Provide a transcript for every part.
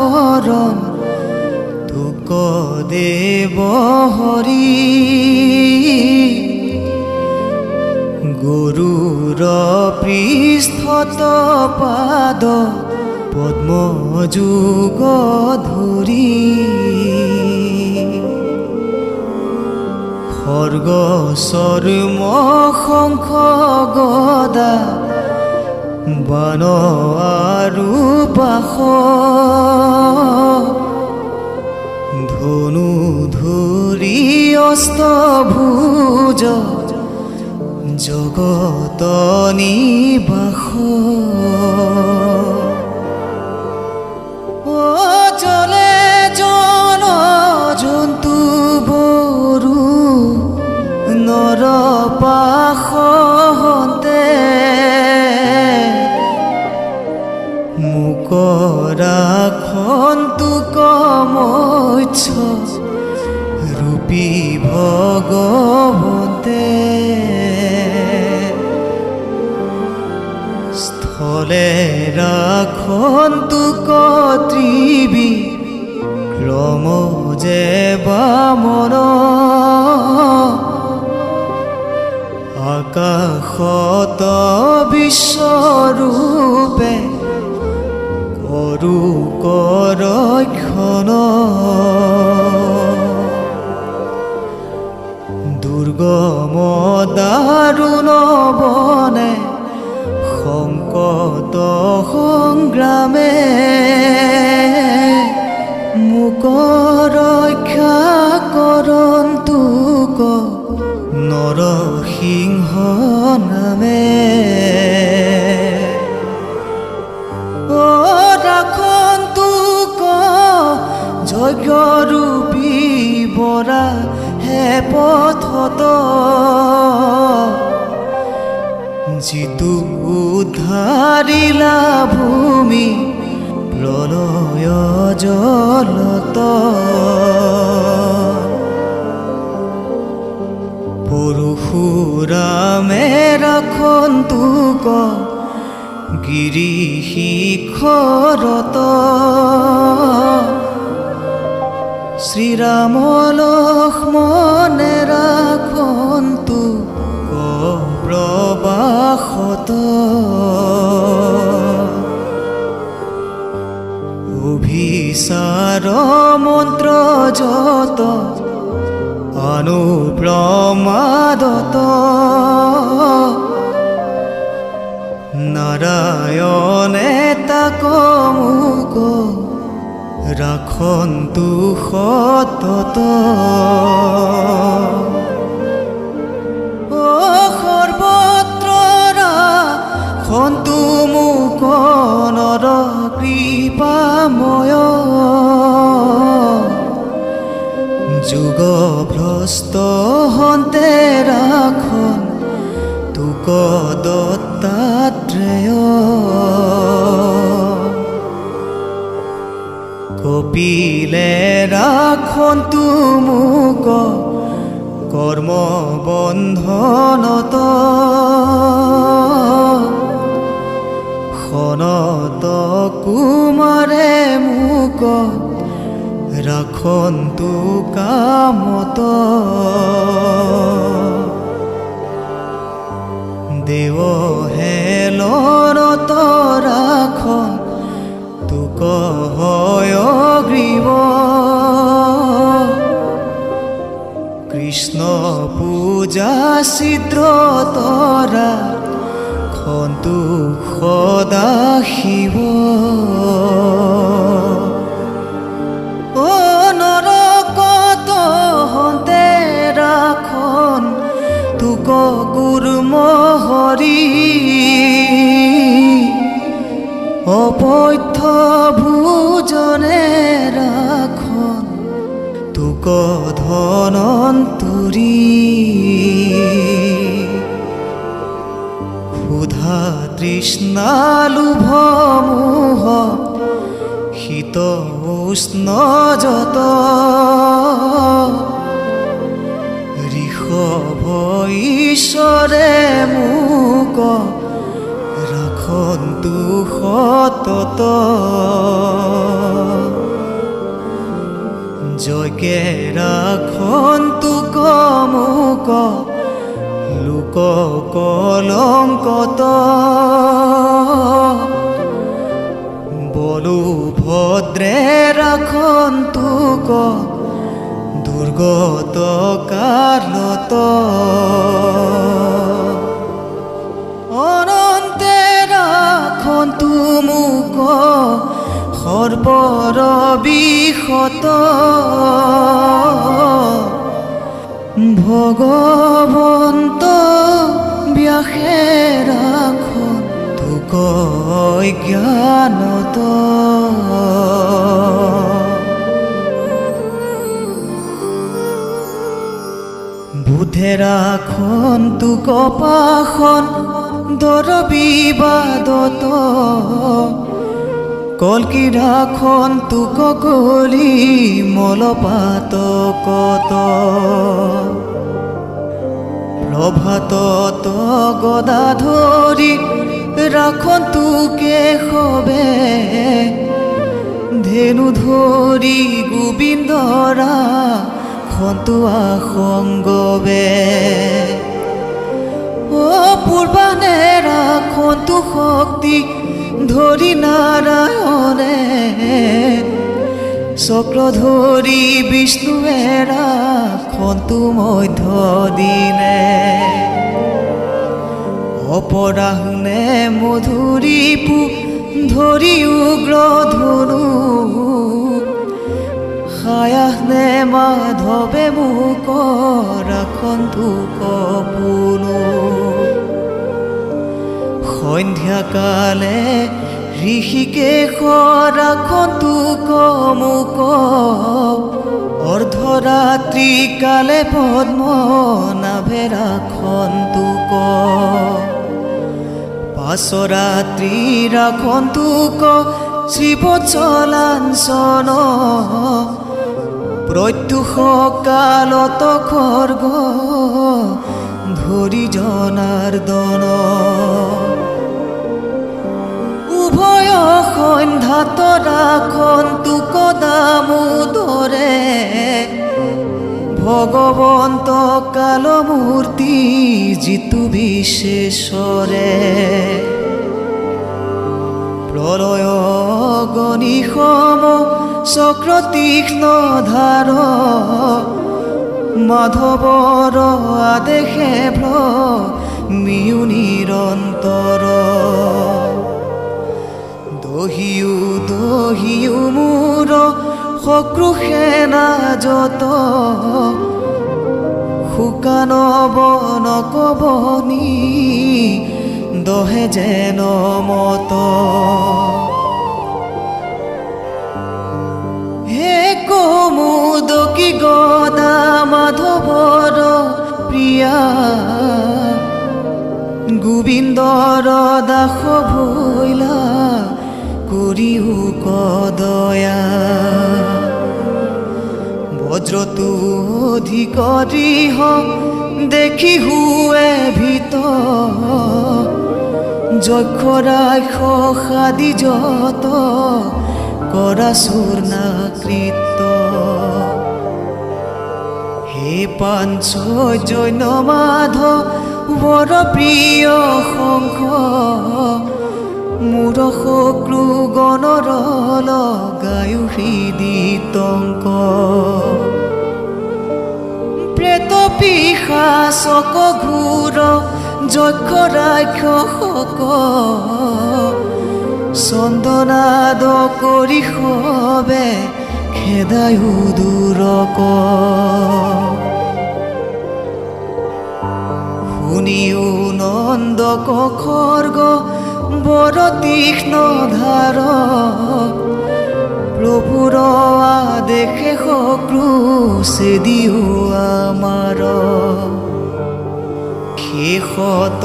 শৰণ তোক দেৱ হৰি গৰুৰ পৃষ্ঠত পাদ পদ্ম যুগ ধৰি খৰ্গ চৰ্ম শংখ গদা বান আৰু পাশ ধনু ধৰি অষ্টভুজ জগত নিবাস জলে জন জন্তু বৰু নৰ পাশন্তে মুকৰাখন তোক মৎস্য ৰূপী ভগৱন্তে স্থলে ৰাখন তোক ত্ৰিবিক্ৰম যে বামন আকাশত বিশ্বৰূপে কৰো কৰক্ষণ দুৰ্গম দাৰুণ বনে সংকট সংগ্ৰামে মোক ৰক্ষা কৰণ তোক নৰসিংহ নামে ৰাখন তোক যজ্ঞৰূপী বৰা হে পথত যিটো উদ্ধাৰিলা ভূমি প্ৰলয় জলত পৰশুৰামে ৰাখন তোক গিৰি শিখৰত শ্ৰীৰাম লক্ষ্মণে ৰাখন তোক প্ৰবাসত অভিচাৰ মন্ত্ৰ যত অনুপ্ৰমাদত নাৰায়ণে তাক মোক ৰাখন তো সতত সৰ্বত্ৰ ৰাখন তো মোক নৰ কৃপাময় যুগ ভ্ৰষ্ট হন্তে ৰাখন তোক দত্তাত্ৰেয় কপিলে ৰাখন তো মোক কৰ্ম বন্ধনত সনত কুমাৰে মোক ৰাখন তো কামত দেৱ হেলনত ৰাখন তোক হয় গ্ৰীৱ কৃষ্ণ পূজা চিদ্ৰত ৰাখন তো সদা শিৱ নৰকত হন্তে ৰাখন তোক কুৰ্ম হৰি অপথ্য ভোজনে ৰাখন তোক ধনন্তৰী ক্ষুধা তৃষ্ণা লোভ মোহ শীত উষ্ণ যত ঋষভ ঈশ্বৰে মোক ৰাখন তো সতত জয়কে ৰাখন্তুক মোক লোক কলংকত বলো ভদ্ৰে ৰাখন্তুক দুৰ্গত কালত অনন্তে ৰাখন্তু মোক সৰ্বৰ বিষত ভগৱন্ত ব্যাসে ৰাখন্তুক জ্ঞানত বুদ্ধে ৰাখন্তুক পাখন দৰ বিবাদত কল্কি ৰাখন্তুক কলি মলপাতকত প্ৰভাতত গদা ধৰি ৰাখন্তুকে সবে ধেনু ধৰি গোবিন্দৰা খন্তু আসংগবে পূৰ্বানে ৰাখন্তু শক্তি ধৰি নাৰায়ণে চক্ৰ ধৰি বিষ্ণুৱে ৰাখন্তু মধ্য দিনে অপৰাহ্নে মধুৰী পু ধৰি উগ্ৰ ধনু সায়াহ্নে মাধৱে মোক ৰাখন্তুক পুনু সন্ধ্যাকালে ঋষিকেশ ৰাখন্তুক মোক অৰ্ধৰাত্ৰি কালে পদ্মনাভে ৰাখন্তুক পাশৰাত্ৰি ৰাখন্তুক শ্ৰীবৎসলাঞ্চন প্ৰত্যুষ কালত খৰ্গ ধৰি জনাৰ্দন উভয় সন্ধ্যাত ৰাখন্তুক দামোদৰে ভগৱন্ত কালমূৰ্তি জিতু বিশেষৰে প্ৰলয় গণিসম চক্ৰ তীক্ষ্ণ ধাৰ মাধৱৰ আদেশে মিউ নিৰন্তৰ দহিও মোৰ শক্ৰুষে নাজত শুকান বনক বনি দহে যেন মত হে কৌমুদকী গদা মাধৱৰ প্ৰিয়া গোবিন্দৰ দাস ভৈলা কৰিও কদয়া বজ্ৰতু অধিক দৃঢ় দেখি হুৱে ভীত যক্ষ ৰাক্ষস আদি যত কৰা চূৰ্ণাকৃত হে পাঞ্চজন্য মাধৱৰ প্ৰিয় শংখ মোৰ শক্ৰু গণৰ লগায়ো হৃদিতংক প্ৰেত পিশাচক ঘোৰ যক্ষ ৰাক্ষসক চন্দনাদ কৰি সবে খেদায়ো দূৰক শুনিও নন্দক খৰ্গ বৰ তীক্ষ্ণ ধাৰ প্ৰভুৰ আদেশে শক্ৰু ছেদিও আমাৰ শেষত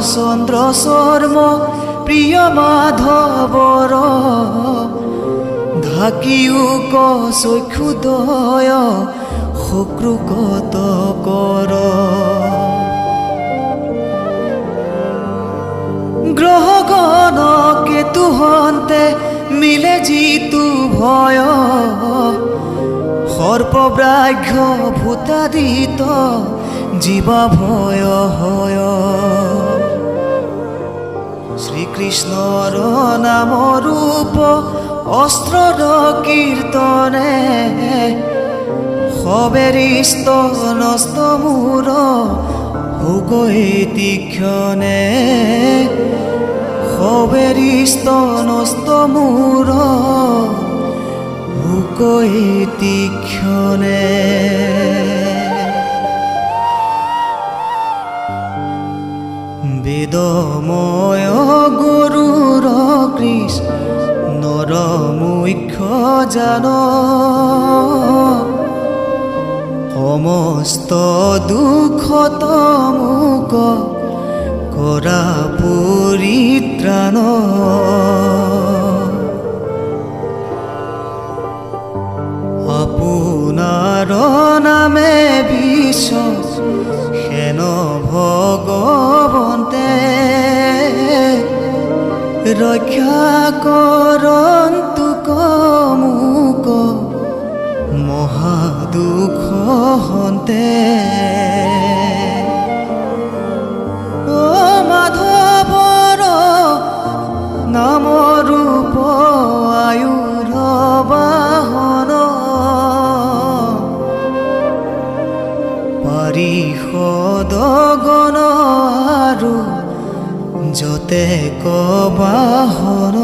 চন্দ্ৰ চৰ্ম প্ৰিয় মাধৱৰ ঢাকিও ক চক্ষুদয় শক্ৰুকত কৰ গ্ৰহগণ কেতুহন্তে মিলে যিতু ভয় সৰ্পব্ৰাঘ্য ভূতাদিত জীৱা ভয় হয় শ্ৰীকৃষ্ণৰ নাম ৰূপ অস্ত্ৰৰ কীৰ্তনে সবেৰিষ্ট নষ্ট মূৰ হুকৈ তীক্ষণে সবেৰিষ্ট নষ্ট মূৰ হুকৈ তীক্ষণে বেদময় গৰুৰ কৃষ্ণৰ মুখ্য জান সমস্ত দুখত মোক কৰা পৰিত্ৰাণ আপোনাৰ নামে বিশ্ব সেন ভগৱন্তে ৰক্ষা কৰন্তোক মোক মহাদুখ হন্তে অ মাধৱৰ নাম ৰূপ আয়ুৰ বাহন পাৰিষদ গণ আৰু যতে বাহন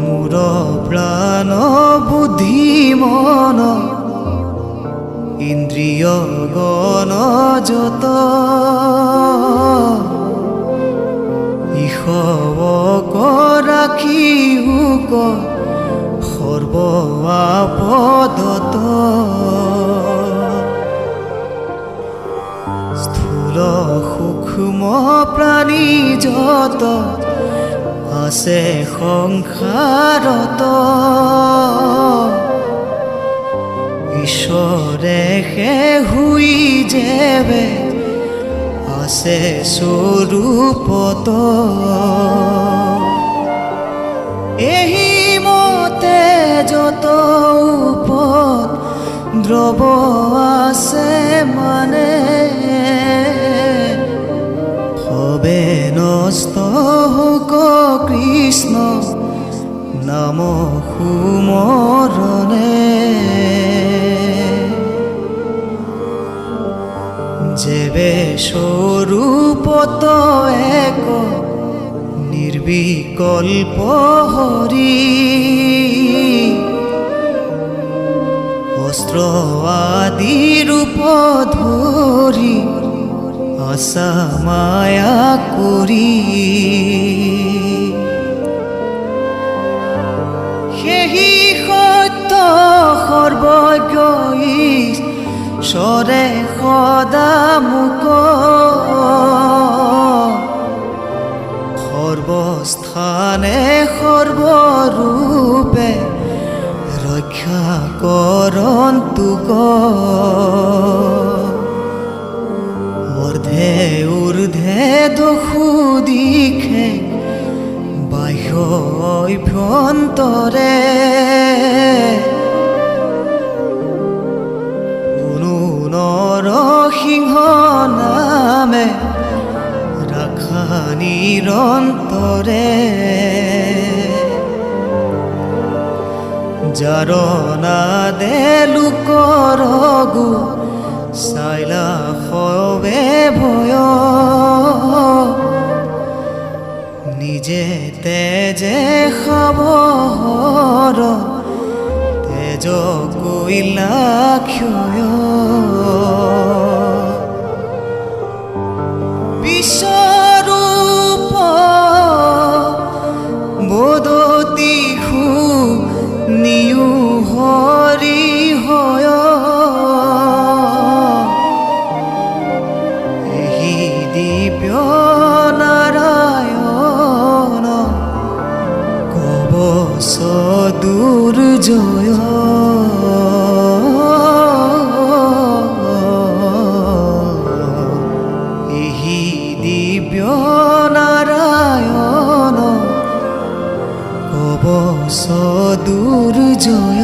মোৰ প্ৰাণ বুদ্ধি মন ইন্দ্ৰিয় গণ যত ইশৱক ৰাখি হুক সৰ্ব আপদত স্থূল সূক্ষ্ম প্ৰাণী যত আছে সংসাৰত ঈশ্বৰে শুই যেবে আছে স্বৰূপত এহি মতে যত উপদ্ৰৱ আছে মানে সবে নষ্ট হুক কৃষ্ণ নাম সুমৰণে যেবে স্বৰূপত এক নিৰ্বিকল্প হৰি অস্ত্ৰ আদি ৰূপ ধৰি আশা মায়া কৰি সেহি সত্য সৰ্বজ্ঞ ঈশ্বৰে সদা মোক সৰ্বস্থানে সৰ্বৰূপে ৰক্ষা কৰন্তোক ঊৰ্ধে ঊৰ্ধে দশু দিশে বাহ্য অভ্যন্তৰে কোনো নৰসিংহ নামে ৰাখা নিৰন্তৰে যাৰ নাদে লোকৰ গো চাইলা সবে ভয় নিজে তেজে খাবৰ তেজ কৈলা ক্ষয় বিশ্বৰূপ বদতি নিয়ু হৰি হয় এহি দিব্য নাৰায়ণ কবচ দুৰ্জয় এহি দিব্য নাৰায়ণ নব দুৰ্জয়